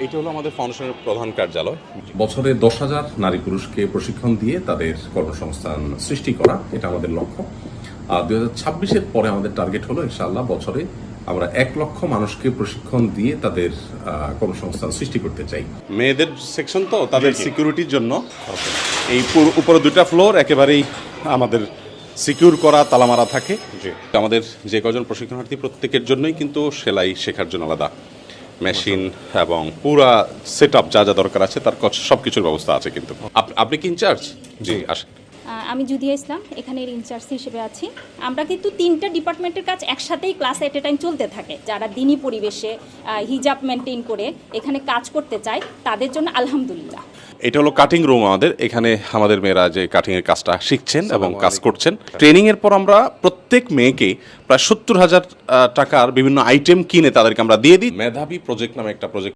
এটা হলো আমাদের ফাউন্ডেশনের প্রধান কার্যালয়। বছরে 10,000 নারী পুরুষকে প্রশিক্ষণ দিয়ে তাদের কর্মসংস্থান সৃষ্টি করা, এটা আমাদের লক্ষ্য। আর 2026-এর পরে আমাদের টার্গেট হলো ইনশাআল্লাহ বছরে আমরা 1 লক্ষ মানুষকে প্রশিক্ষণ দিয়ে তাদের কর্মসংস্থান সৃষ্টি করতে চাই। মেয়েদের সেকশন তো তাদের সিকিউরিটির জন্য এই উপরে 2টা ফ্লোর একেবারেই আমাদের সিকিউর করা, তালা মারা থাকে। আমাদের যে কজন প্রশিক্ষণার্থী প্রত্যেকের জন্যই কিন্তু সেলাই শেখার জন্য আলাদা মেশিন এবং পুরা সেট আপ যা যা দরকার আছে তার সব কিছুর ব্যবস্থা আছে। কিন্তু আপনি কি ইনচার্জ? জি আসেন। আমি জুদিয়া ইসলাম, এখানের ইনচার্জ হিসেবে আছি। আমরা কিন্তু 3টা ডিপার্টমেন্টের কাজ একসাথেই ক্লাস এট এ টাইম চলতে থাকে। যারা দিনী পরিবেশে হিজাব মেনটেন করে এখানে কাজ করতে চায় তাদের জন্য আলহামদুলিল্লাহ। এটা হলো কাটিং রুম আমাদের। এখানে আমাদের মেয়েরা যে কাটিংয়ের কাজটা শিখছেন এবং কাজ করছেন। ট্রেনিংয়ের পর আমরা প্রত্যেক মেয়েকে প্রায় 70,000 টাকার বিভিন্ন আইটেম কিনে তাদেরকে আমরা দিয়ে দিই। মেধাবী প্রজেক্ট নামে একটা প্রজেক্ট